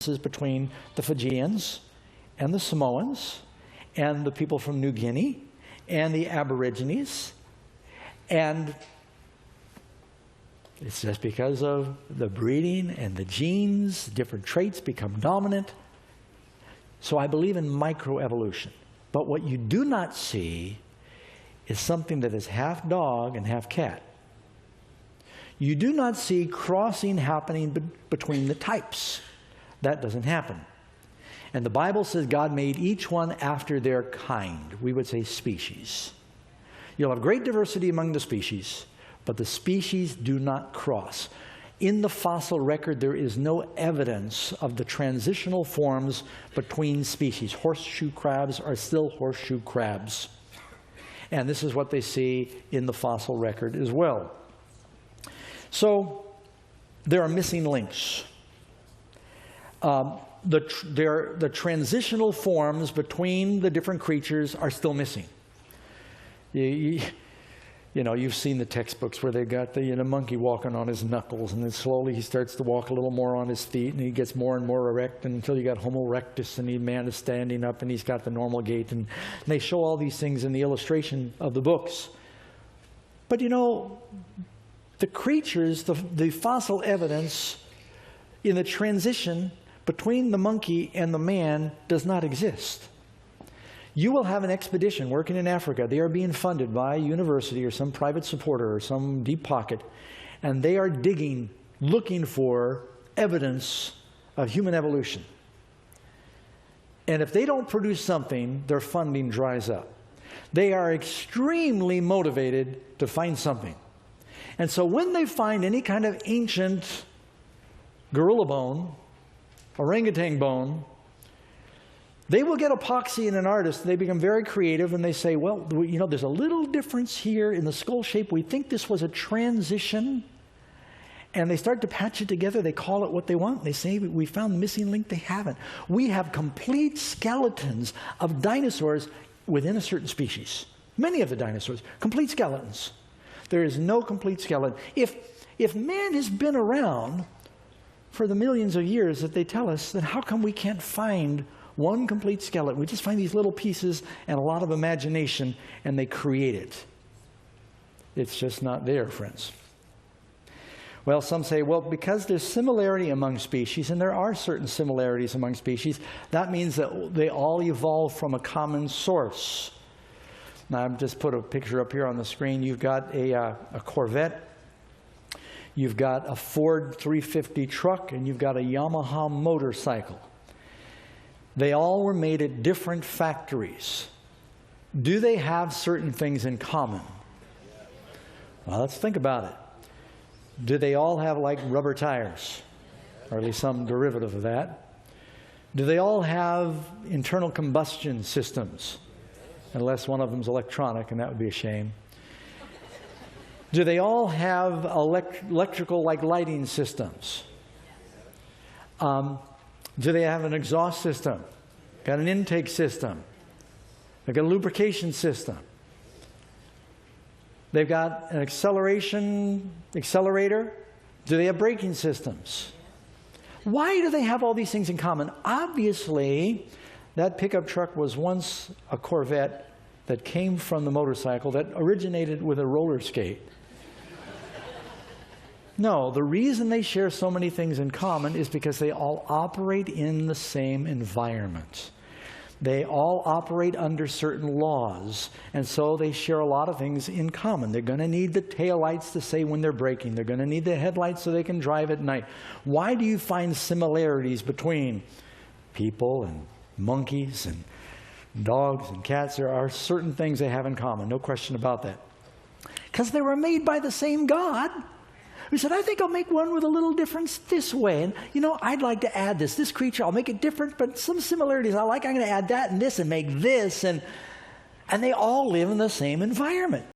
differences between the Fijians and the Samoans and the people from New Guinea and the Aborigines. And it's just because of the breeding and the genes, different traits become dominant. So I believe in microevolution. But what you do not see is something that is half dog and half cat. You do not see crossing happening between the types. That doesn't happen. And the Bible says God made each one after their kind. We would say species. You'll have great diversity among the species, but the species do not cross. In the fossil record, there is no evidence of the transitional forms between species. Horseshoe crabs are still horseshoe crabs. And this is what they see in the fossil record as well. So there are missing links. The transitional forms between the different creatures are still missing. You know, you've seen the textbooks where they've got the monkey walking on his knuckles, and then slowly he starts to walk a little more on his feet, and he gets more and more erect until you got Homo erectus, and the man is standing up, and he's got the normal gait. And they show all these things in the illustration of the books. But you know, the creatures, the fossil evidence in the transition between the monkey and the man does not exist. You will have an expedition working in Africa. They are being funded by a university or some private supporter or some deep pocket, and they are digging, looking for evidence of human evolution. And if they don't produce something, their funding dries up. They are extremely motivated to find something. And so when they find any kind of ancient gorilla bone, orangutan bone, they will get epoxy in an artist. They become very creative, and they say, well, you know, there's a little difference here in the skull shape. We think this was a transition. And they start to patch it together. They call it what they want. They say, we found the missing link. They haven't. We have complete skeletons of dinosaurs within a certain species. Many of the dinosaurs, complete skeletons. There is no complete skeleton. If man has been around for the millions of years that they tell us, then how come we can't find one complete skeleton? We just find these little pieces and a lot of imagination, and they create it. It's just not there, friends. Well, some say, well, because there's similarity among species, and there are certain similarities among species, that means that they all evolved from a common source. Now, I've just put a picture up here on the screen. You've got a Corvette, you've got a Ford 350 truck, and you've got a Yamaha motorcycle. They all were made at different factories. Do they have certain things in common? Well, let's think about it. Do they all have like rubber tires? Or at least some derivative of that? Do they all have internal combustion systems? Unless one of them is electronic, and that would be a shame. Do they all have electrical like lighting systems? Do they have an exhaust system? Got an intake system? They've got a lubrication system. They've got an accelerator. Do they have braking systems? Why do they have all these things in common? Obviously, that pickup truck was once a Corvette that came from the motorcycle that originated with a roller skate. No, the reason they share so many things in common is because they all operate in the same environment. They all operate under certain laws, and so they share a lot of things in common. They're going to need the taillights to say when they're braking. They're going to need the headlights so they can drive at night. Why do you find similarities between people and monkeys and dogs and cats? There are certain things they have in common, no question about that. Because they were made by the same God. We said, I think I'll make one with a little difference this way. And, you know, I'd like to add this. This creature, I'll make it different, but some similarities I like. I'm going to add that and this and make this. And they all live in the same environment.